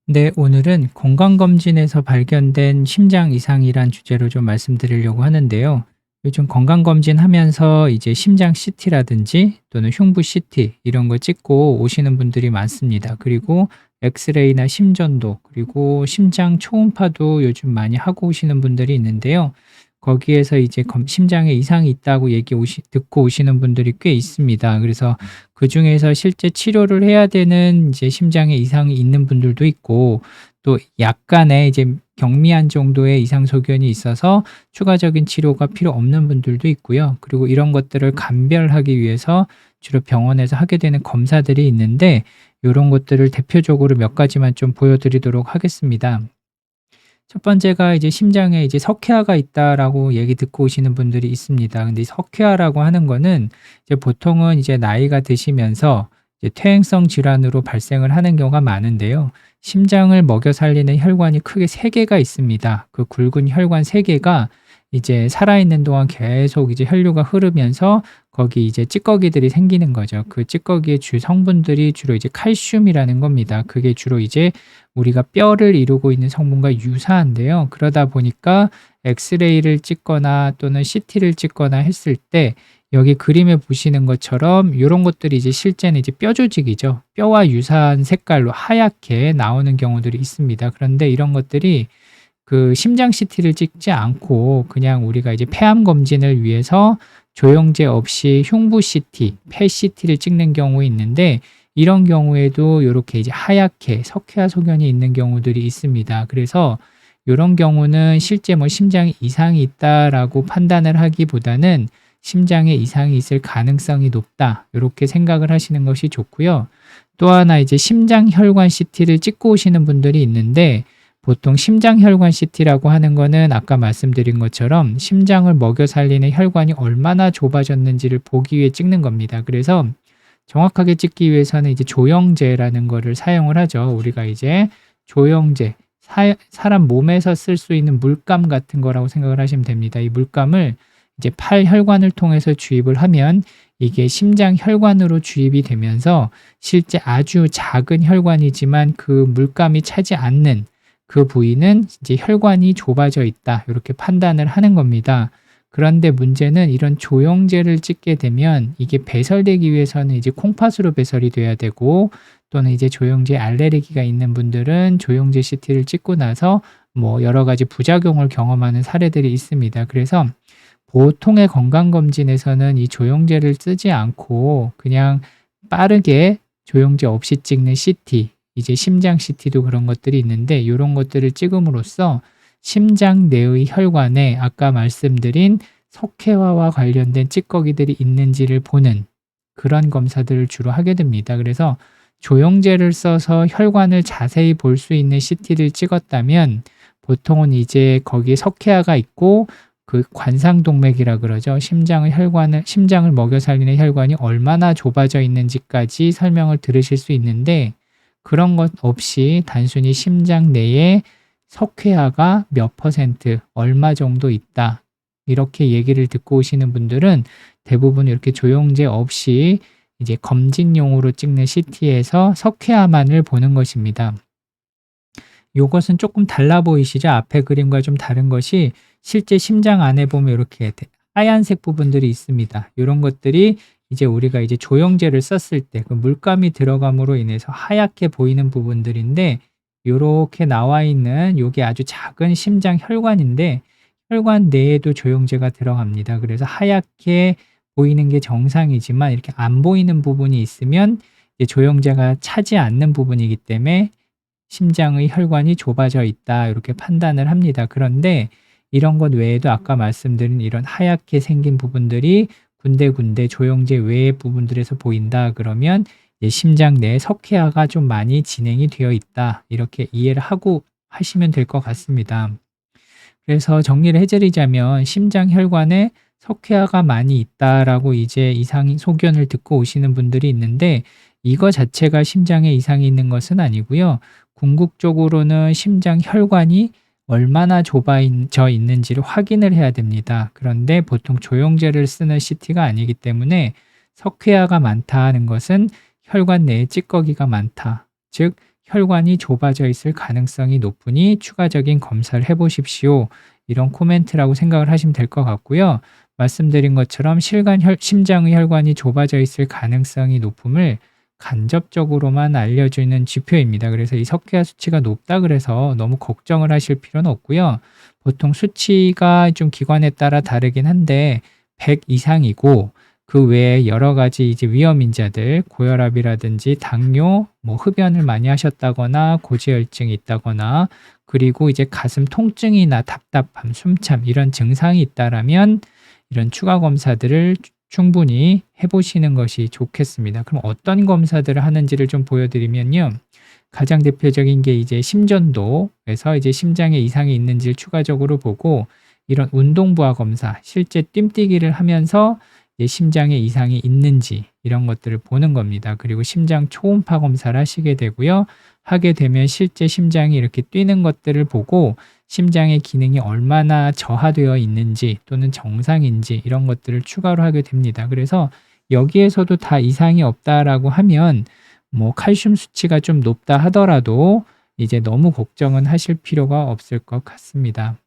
네, 오늘은 건강검진에서 발견된 심장 이상이란 주제로 좀 말씀드리려고 하는데요. 요즘 건강검진 하면서 이제 심장 CT라든지 또는 흉부 CT 이런 거 찍고 오시는 분들이 많습니다. 그리고 엑스레이나 심전도 그리고 심장 초음파도 요즘 많이 하고 오시는 분들이 있는데요. 거기에서 이제 심장에 이상이 있다고 듣고 오시는 분들이 꽤 있습니다. 그래서 그중에서 실제 치료를 해야 되는 이제 심장에 이상이 있는 분들도 있고, 또 약간의 이제 경미한 정도의 이상 소견이 있어서 추가적인 치료가 필요 없는 분들도 있고요. 그리고 이런 것들을 감별하기 위해서 주로 병원에서 하게 되는 검사들이 있는데, 요런 것들을 대표적으로 몇 가지만 좀 보여드리도록 하겠습니다. 첫 번째가 이제 심장에 이제 석회화가 있다라고 얘기 듣고 오시는 분들이 있습니다. 근데 이 석회화라고 하는 거는 이제 보통은 이제 나이가 드시면서 이제 퇴행성 질환으로 발생을 하는 경우가 많은데요. 심장을 먹여 살리는 혈관이 크게 세 개가 있습니다. 그 굵은 혈관 세 개가 이제 살아있는 동안 계속 이제 혈류가 흐르면서 거기 이제 찌꺼기들이 생기는 거죠. 그 찌꺼기의 주 성분들이 주로 이제 칼슘이라는 겁니다. 그게 주로 이제 우리가 뼈를 이루고 있는 성분과 유사한데요. 그러다 보니까 엑스레이를 찍거나 또는 CT를 찍거나 했을 때 여기 그림에 보시는 것처럼 이런 것들이 이제 실제는 이제 뼈 조직이죠. 뼈와 유사한 색깔로 하얗게 나오는 경우들이 있습니다. 그런데 이런 것들이 그 심장 CT를 찍지 않고 그냥 우리가 이제 폐암 검진을 위해서 조영제 없이 흉부 CT, 폐 CT를 찍는 경우 있는데, 이런 경우에도 이렇게 이제 하얗게 석회화 소견이 있는 경우들이 있습니다. 그래서 이런 경우는 실제 뭐 심장에 이상이 있다라고 판단을 하기보다는 심장에 이상이 있을 가능성이 높다, 이렇게 생각을 하시는 것이 좋고요. 또 하나 이제 심장 혈관 CT를 찍고 오시는 분들이 있는데, 보통 심장 혈관 CT라고 하는 거는 아까 말씀드린 것처럼 심장을 먹여 살리는 혈관이 얼마나 좁아졌는지를 보기 위해 찍는 겁니다. 그래서 정확하게 찍기 위해서는 이제 조영제라는 거를 사용을 하죠. 우리가 이제 조영제, 사람 몸에서 쓸 수 있는 물감 같은 거라고 생각을 하시면 됩니다. 이 물감을 이제 팔 혈관을 통해서 주입을 하면 이게 심장 혈관으로 주입이 되면서 실제 아주 작은 혈관이지만 그 물감이 차지 않는 그 부위는 이제 혈관이 좁아져 있다, 이렇게 판단을 하는 겁니다. 그런데 문제는 이런 조영제를 찍게 되면 이게 배설되기 위해서는 이제 콩팥으로 배설이 돼야 되고, 또는 이제 조영제 알레르기가 있는 분들은 조영제 CT를 찍고 나서 뭐 여러 가지 부작용을 경험하는 사례들이 있습니다. 그래서 보통의 건강검진에서는 이 조영제를 쓰지 않고 그냥 빠르게 조영제 없이 찍는 CT, 이제 심장 CT도 그런 것들이 있는데, 이런 것들을 찍음으로써 심장 내의 혈관에 아까 말씀드린 석회화와 관련된 찌꺼기들이 있는지를 보는 그런 검사들을 주로 하게 됩니다. 그래서 조영제를 써서 혈관을 자세히 볼 수 있는 CT를 찍었다면 보통은 이제 거기에 석회화가 있고 그 관상동맥이라 그러죠. 심장을 먹여 살리는 혈관이 얼마나 좁아져 있는지까지 설명을 들으실 수 있는데, 그런 것 없이 단순히 심장 내에 석회화가 몇 퍼센트, 얼마 정도 있다, 이렇게 얘기를 듣고 오시는 분들은 대부분 이렇게 조영제 없이 이제 검진용으로 찍는 CT에서 석회화만을 보는 것입니다. 요것은 조금 달라 보이시죠? 앞에 그림과 좀 다른 것이 실제 심장 안에 보면 이렇게 하얀색 부분들이 있습니다. 이런 것들이 이제 우리가 이제 조영제를 썼을 때 그 물감이 들어감으로 인해서 하얗게 보이는 부분들인데, 요렇게 나와 있는 요게 아주 작은 심장 혈관인데 혈관 내에도 조영제가 들어갑니다. 그래서 하얗게 보이는 게 정상이지만 이렇게 안 보이는 부분이 있으면 이제 조영제가 차지 않는 부분이기 때문에 심장의 혈관이 좁아져 있다, 이렇게 판단을 합니다. 그런데 이런 것 외에도 아까 말씀드린 이런 하얗게 생긴 부분들이 군데군데 조영제 외의 부분들에서 보인다 그러면 심장 내에 석회화가 좀 많이 진행이 되어 있다, 이렇게 이해를 하고 하시면 될 것 같습니다. 그래서 정리를 해드리자면 심장 혈관에 석회화가 많이 있다라고 이제 이상 소견을 듣고 오시는 분들이 있는데, 이거 자체가 심장에 이상이 있는 것은 아니고요. 궁극적으로는 심장 혈관이 얼마나 좁아져 있는지를 확인을 해야 됩니다. 그런데 보통 조영제를 쓰는 CT가 아니기 때문에 석회화가 많다 하는 것은 혈관 내에 찌꺼기가 많다, 즉 혈관이 좁아져 있을 가능성이 높으니 추가적인 검사를 해 보십시오. 이런 코멘트라고 생각을 하시면 될 것 같고요. 말씀드린 것처럼 심장의 혈관이 좁아져 있을 가능성이 높음을 간접적으로만 알려주는 지표입니다. 그래서 이 석회화 수치가 높다 그래서 너무 걱정을 하실 필요는 없고요. 보통 수치가 좀 기관에 따라 다르긴 한데 100 이상이고 그 외에 여러 가지 이제 위험 인자들, 고혈압이라든지 당뇨, 뭐 흡연을 많이 하셨다거나 고지혈증이 있다거나 그리고 이제 가슴 통증이나 답답함, 숨참 이런 증상이 있다라면 이런 추가 검사들을 충분히 해보시는 것이 좋겠습니다. 그럼 어떤 검사들을 하는지를 좀 보여드리면요. 가장 대표적인 게 이제 심전도에서 이제 심장에 이상이 있는지를 추가적으로 보고 이런 운동부하 검사, 실제 뜀뛰기를 하면서 이제 심장에 이상이 있는지 이런 것들을 보는 겁니다. 그리고 심장 초음파 검사를 하시게 되고요. 하게 되면 실제 심장이 이렇게 뛰는 것들을 보고 심장의 기능이 얼마나 저하되어 있는지 또는 정상인지 이런 것들을 추가로 하게 됩니다. 그래서 여기에서도 다 이상이 없다라고 하면 뭐 칼슘 수치가 좀 높다 하더라도 이제 너무 걱정은 하실 필요가 없을 것 같습니다.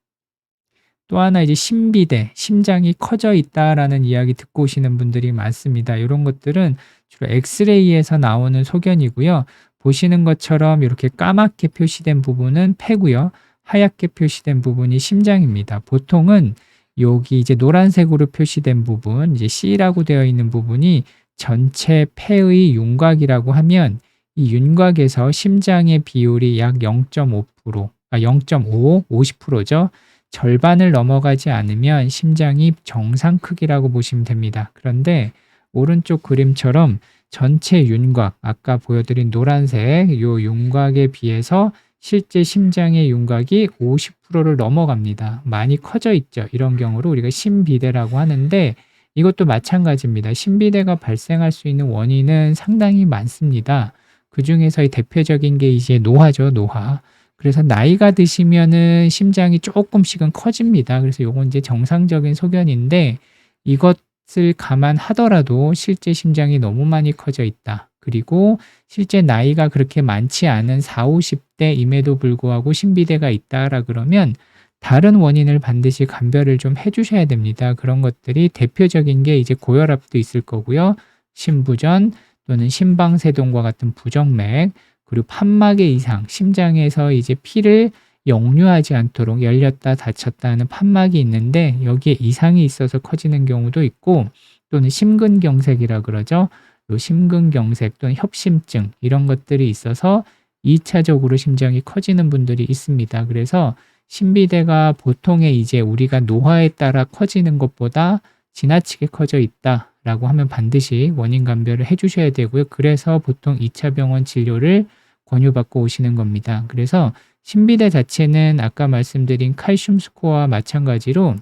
또 하나 이제 심비대, 심장이 커져 있다라는 이야기 듣고 오시는 분들이 많습니다. 이런 것들은 주로 엑스레이에서 나오는 소견이고요. 보시는 것처럼 이렇게 까맣게 표시된 부분은 폐고요. 하얗게 표시된 부분이 심장입니다. 보통은 여기 이제 노란색으로 표시된 부분, 이제 C라고 되어 있는 부분이 전체 폐의 윤곽이라고 하면 이 윤곽에서 심장의 비율이 약 0.5%, 0.5, 50%죠. 절반을 넘어가지 않으면 심장이 정상 크기라고 보시면 됩니다. 그런데 오른쪽 그림처럼 전체 윤곽, 아까 보여드린 노란색 이 윤곽에 비해서 실제 심장의 윤곽이 50%를 넘어갑니다. 많이 커져 있죠. 이런 경우를 우리가 심비대라고 하는데 이것도 마찬가지입니다. 심비대가 발생할 수 있는 원인은 상당히 많습니다. 그 중에서 이 대표적인 게 이제 노화죠, 노화. 그래서 나이가 드시면은 심장이 조금씩은 커집니다. 그래서 요건 이제 정상적인 소견인데 이것을 감안하더라도 실제 심장이 너무 많이 커져 있다. 그리고 실제 나이가 그렇게 많지 않은 40, 50대임에도 불구하고 심비대가 있다라 그러면 다른 원인을 반드시 감별을 좀 해주셔야 됩니다. 그런 것들이 대표적인 게 이제 고혈압도 있을 거고요. 심부전 또는 심방세동과 같은 부정맥 그리고 판막의 이상, 심장에서 이제 피를 역류하지 않도록 열렸다 닫혔다 하는 판막이 있는데 여기에 이상이 있어서 커지는 경우도 있고 또는 심근경색이라 그러죠. 요 심근경색 또는 협심증 이런 것들이 있어서 2차적으로 심장이 커지는 분들이 있습니다. 그래서 심비대가 보통의 이제 우리가 노화에 따라 커지는 것보다 지나치게 커져 있다라고 하면 반드시 원인 감별을 해주셔야 되고요. 그래서 보통 2차 병원 진료를 권유받고 오시는 겁니다. 그래서 심비대 자체는 아까 말씀드린 칼슘 스코어와 마찬가지로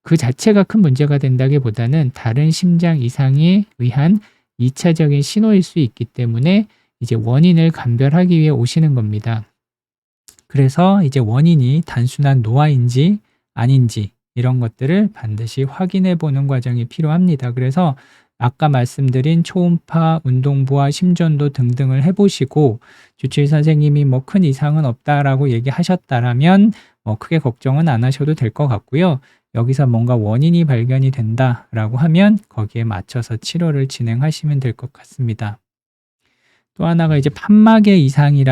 그 자체가 큰 문제가 된다기보다는 다른 심장 이상에 의한 2차적인 신호일 수 있기 때문에 이제 원인을 감별하기 위해 오시는 겁니다. 그래서 이제 원인이 단순한 노화인지 아닌지 이런 것들을 반드시 확인해 보는 과정이 필요합니다. 그래서 아까 말씀드린 초음파, 운동부와 심전도 등등을 해보시고 주치의 선생님이 뭐 큰 이상은 없다라고 얘기하셨다라면 뭐 크게 걱정은 안 하셔도 될 것 같고요. 여기서 뭔가 원인이 발견이 된다라고 하면 거기에 맞춰서 치료를 진행하시면 될 것 같습니다. 또 하나가 이제 판막에 이상이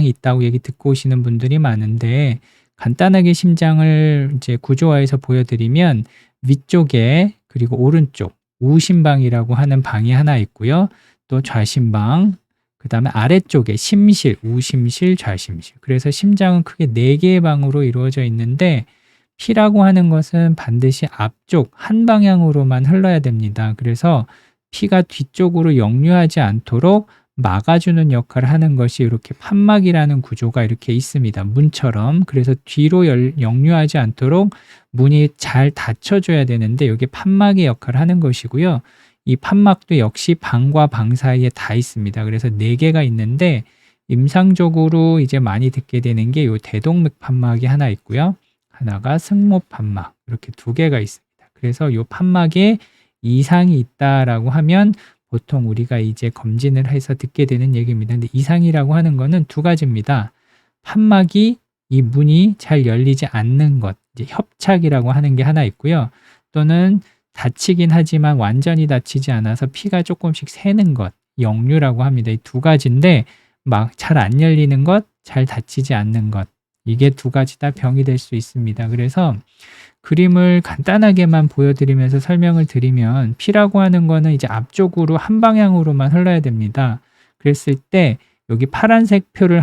있다고 얘기 듣고 오시는 분들이 많은데 간단하게 심장을 이제 구조화해서 보여드리면 위쪽에 그리고 오른쪽 우심방이라고 하는 방이 하나 있고요. 또 좌심방, 그 다음에 아래쪽에 심실, 우심실, 좌심실. 그래서 심장은 크게 4개의 방으로 이루어져 있는데 피라고 하는 것은 반드시 앞쪽 한 방향으로만 흘러야 됩니다. 그래서 피가 뒤쪽으로 역류하지 않도록 막아주는 역할을 하는 것이 이렇게 판막이라는 구조가 이렇게 있습니다. 문처럼. 그래서 뒤로 역류하지 않도록 문이 잘 닫혀줘야 되는데 여기 판막의 역할을 하는 것이고요. 이 판막도 역시 방과 방 사이에 다 있습니다. 그래서 4개가 있는데 임상적으로 이제 많이 듣게 되는 게 이 대동맥 판막이 하나 있고요. 하나가 승모 판막 이렇게 2개가 있습니다. 그래서 이 판막에 이상이 있다라고 하면 보통 우리가 이제 검진을 해서 듣게 되는 얘기입니다. 근데 이상이라고 하는 거는 두 가지입니다. 판막이 이 문이 잘 열리지 않는 것, 이제 협착이라고 하는 게 하나 있고요. 또는 다치긴 하지만 완전히 다치지 않아서 피가 조금씩 새는 것, 역류라고 합니다. 이 두 가지인데 막 잘 안 열리는 것, 잘 다치지 않는 것. 이게 두 가지 다 병이 될 수 있습니다. 그래서 그림을 간단하게만 보여드리면서 설명을 드리면 피라고 하는 거는 이제 앞쪽으로 한 방향으로만 흘러야 됩니다. 그랬을 때 여기 파란색 선을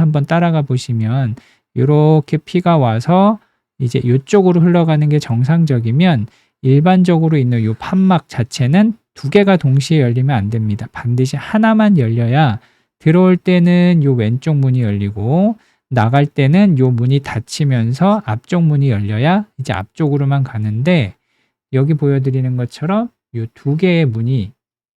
한번 따라가 보시면 이렇게 피가 와서 이제 이쪽으로 흘러가는 게 정상적이면 일반적으로 있는 이 판막 자체는 두 개가 동시에 열리면 안 됩니다. 반드시 하나만 열려야 들어올 때는 이 왼쪽 문이 열리고 나갈 때는 요 문이 닫히면서 앞쪽 문이 열려야 이제 앞쪽으로만 가는데 여기 보여드리는 것처럼 요 두 개의 문이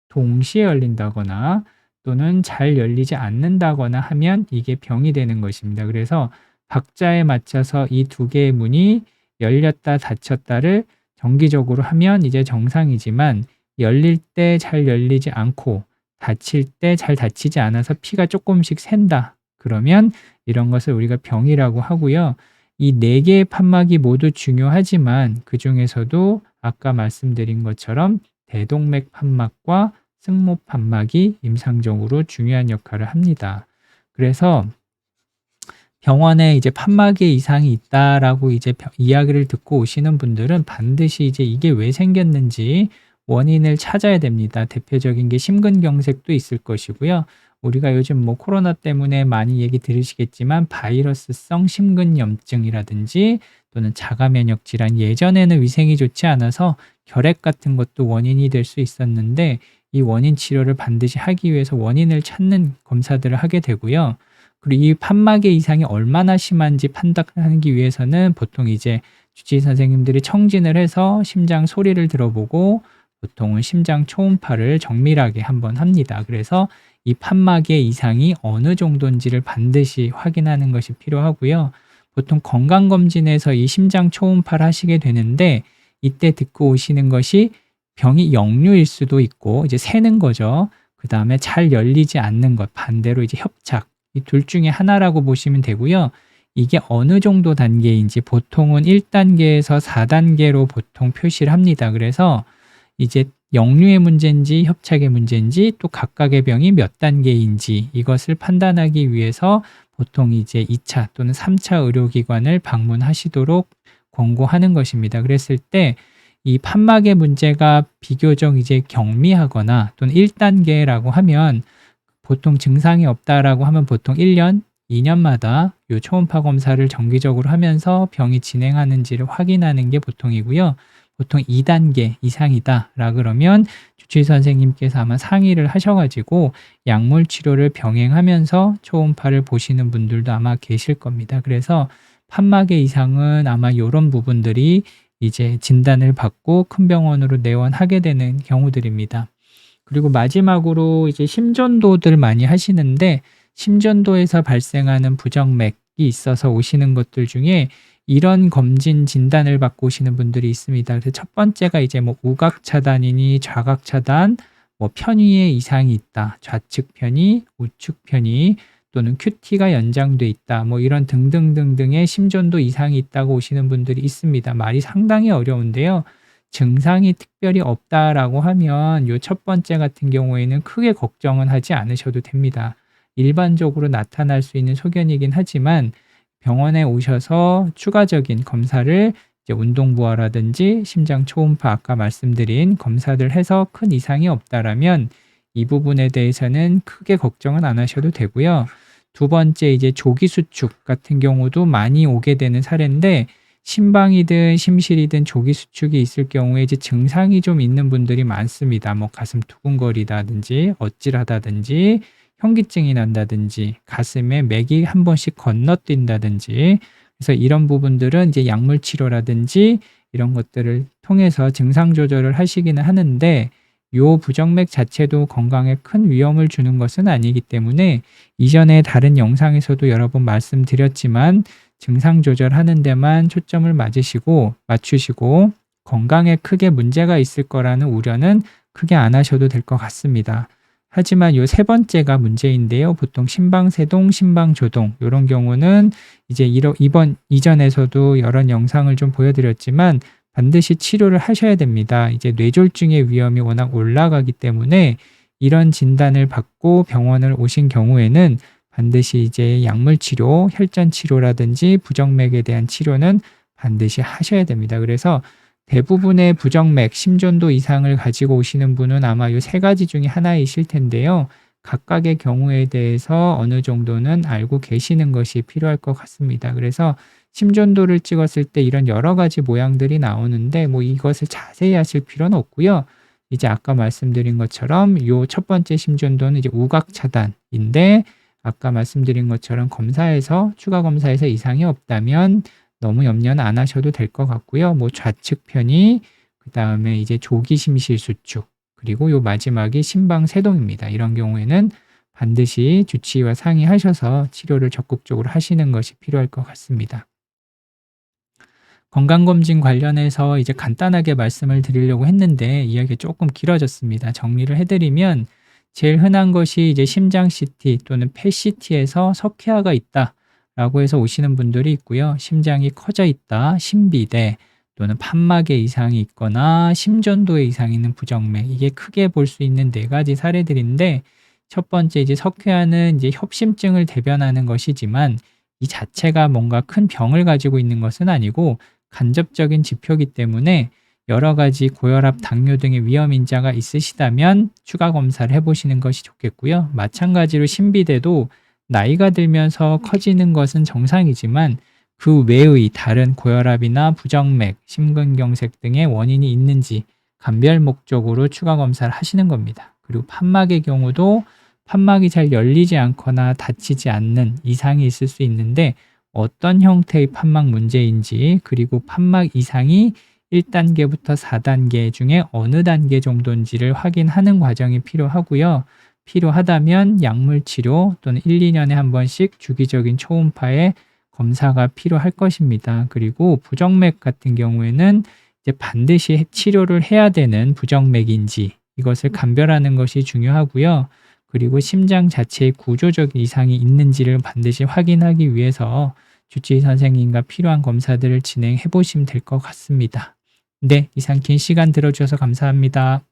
동시에 열린다거나 또는 잘 열리지 않는다거나 하면 이게 병이 되는 것입니다. 그래서 박자에 맞춰서 이 두 개의 문이 열렸다 닫혔다를 정기적으로 하면 이제 정상이지만 열릴 때 잘 열리지 않고 닫힐 때 잘 닫히지 않아서 피가 조금씩 샌다. 그러면 이런 것을 우리가 병이라고 하고요. 이 네 개의 판막이 모두 중요하지만 그 중에서도 아까 말씀드린 것처럼 대동맥 판막과 승모 판막이 임상적으로 중요한 역할을 합니다. 그래서 병원에 이제 판막에 이상이 있다라고 이제 이야기를 듣고 오시는 분들은 반드시 이제 이게 왜 생겼는지 원인을 찾아야 됩니다. 대표적인 게 심근경색도 있을 것이고요. 우리가 요즘 뭐 코로나 때문에 많이 얘기 들으시겠지만 바이러스성 심근염증이라든지 또는 자가면역 질환, 예전에는 위생이 좋지 않아서 결핵 같은 것도 원인이 될 수 있었는데 이 원인 치료를 반드시 하기 위해서 원인을 찾는 검사들을 하게 되고요. 그리고 이 판막의 이상이 얼마나 심한지 판단하기 위해서는 보통 이제 주치의 선생님들이 청진을 해서 심장 소리를 들어보고 보통은 심장 초음파를 정밀하게 한번 합니다. 그래서 이 판막의 이상이 어느 정도인지를 반드시 확인하는 것이 필요하고요. 보통 건강검진에서 이 심장 초음파를 하시게 되는데 이때 듣고 오시는 것이 병이 역류일 수도 있고 이제 새는 거죠. 그 다음에 잘 열리지 않는 것, 반대로 이제 협착, 이 둘 중에 하나라고 보시면 되고요. 이게 어느 정도 단계인지 보통은 1단계에서 4단계로 보통 표시를 합니다. 그래서 이제 역류의 문제인지 협착의 문제인지 또 각각의 병이 몇 단계인지 이것을 판단하기 위해서 보통 이제 2차 또는 3차 의료기관을 방문하시도록 권고하는 것입니다. 그랬을 때 이 판막의 문제가 비교적 이제 경미하거나 또는 1단계라고 하면 보통 증상이 없다라고 하면 보통 1년, 2년마다 요 초음파 검사를 정기적으로 하면서 병이 진행하는지를 확인하는 게 보통이고요. 보통 2단계 이상이다라 그러면 주치의 선생님께서 아마 상의를 하셔가지고 약물 치료를 병행하면서 초음파를 보시는 분들도 아마 계실 겁니다. 그래서 판막의 이상은 아마 이런 부분들이 이제 진단을 받고 큰 병원으로 내원하게 되는 경우들입니다. 그리고 마지막으로 이제 심전도들 많이 하시는데 심전도에서 발생하는 부정맥이 있어서 오시는 것들 중에 이런 검진 진단을 받고 오시는 분들이 있습니다. 그래서 첫 번째가 이제 뭐 우각 차단이니 좌각 차단, 뭐 편위에 이상이 있다, 좌측 편위, 우측 편위 또는 QT가 연장돼 있다, 뭐 이런 등등등등의 심전도 이상이 있다고 오시는 분들이 있습니다. 말이 상당히 어려운데요. 증상이 특별히 없다라고 하면 요 첫 번째 같은 경우에는 크게 걱정은 하지 않으셔도 됩니다. 일반적으로 나타날 수 있는 소견이긴 하지만 병원에 오셔서 추가적인 검사를 이제 운동부하라든지 심장 초음파 아까 말씀드린 검사들 해서 큰 이상이 없다라면 이 부분에 대해서는 크게 걱정은 안 하셔도 되고요. 두 번째 이제 조기 수축 같은 경우도 많이 오게 되는 사례인데 심방이든 심실이든 조기 수축이 있을 경우에 이제 증상이 좀 있는 분들이 많습니다. 뭐 가슴 두근거리다든지 어찔하다든지 현기증이 난다든지 가슴에 맥이 한 번씩 건너뛴다든지 그래서 이런 부분들은 이제 약물 치료라든지 이런 것들을 통해서 증상 조절을 하시기는 하는데 요 부정맥 자체도 건강에 큰 위험을 주는 것은 아니기 때문에 이전에 다른 영상에서도 여러 번 말씀드렸지만 증상 조절하는 데만 초점을 맞추시고 건강에 크게 문제가 있을 거라는 우려는 크게 안 하셔도 될 것 같습니다. 하지만 요 세 번째가 문제인데요. 보통 심방세동, 심방조동 요런 경우는 이제 이전에서도 여러 영상을 좀 보여드렸지만 반드시 치료를 하셔야 됩니다. 이제 뇌졸중의 위험이 워낙 올라가기 때문에 이런 진단을 받고 병원을 오신 경우에는 반드시 이제 약물 치료, 혈전 치료라든지 부정맥에 대한 치료는 반드시 하셔야 됩니다. 그래서 대부분의 부정맥, 심전도 이상을 가지고 오시는 분은 아마 이 세 가지 중에 하나이실 텐데요. 각각의 경우에 대해서 어느 정도는 알고 계시는 것이 필요할 것 같습니다. 그래서 심전도를 찍었을 때 이런 여러 가지 모양들이 나오는데 뭐 이것을 자세히 하실 필요는 없고요. 이제 아까 말씀드린 것처럼 요 첫 번째 심전도는 이제 우각 차단인데 아까 말씀드린 것처럼 추가 검사에서 이상이 없다면 너무 염려는 안 하셔도 될 것 같고요. 뭐 좌측 편의, 그 다음에 이제 조기 심실 수축, 그리고 요 마지막이 심방세동입니다. 이런 경우에는 반드시 주치의와 상의하셔서 치료를 적극적으로 하시는 것이 필요할 것 같습니다. 건강검진 관련해서 이제 간단하게 말씀을 드리려고 했는데 이야기가 조금 길어졌습니다. 정리를 해드리면 제일 흔한 것이 이제 심장 CT 또는 폐 CT에서 석회화가 있다 라고 해서 오시는 분들이 있고요. 심장이 커져 있다, 심비대 또는 판막에 이상이 있거나 심전도에 이상이 있는 부정맥, 이게 크게 볼 수 있는 네 가지 사례들인데 첫 번째 이제 석회화는 이제 협심증을 대변하는 것이지만 이 자체가 뭔가 큰 병을 가지고 있는 것은 아니고 간접적인 지표이기 때문에 여러 가지 고혈압, 당뇨 등의 위험 인자가 있으시다면 추가 검사를 해보시는 것이 좋겠고요. 마찬가지로 심비대도 나이가 들면서 커지는 것은 정상이지만 그 외의 다른 고혈압이나 부정맥, 심근경색 등의 원인이 있는지 감별 목적으로 추가 검사를 하시는 겁니다. 그리고 판막의 경우도 판막이 잘 열리지 않거나 닫히지 않는 이상이 있을 수 있는데 어떤 형태의 판막 문제인지, 그리고 판막 이상이 1단계부터 4단계 중에 어느 단계 정도인지를 확인하는 과정이 필요하고요. 필요하다면 약물 치료 또는 1, 2년에 한 번씩 주기적인 초음파의 검사가 필요할 것입니다. 그리고 부정맥 같은 경우에는 이제 반드시 치료를 해야 되는 부정맥인지 이것을 감별하는 것이 중요하고요. 그리고 심장 자체의 구조적 이상이 있는지를 반드시 확인하기 위해서 주치의 선생님과 필요한 검사들을 진행해 보시면 될 것 같습니다. 네, 이상 긴 시간 들어주셔서 감사합니다.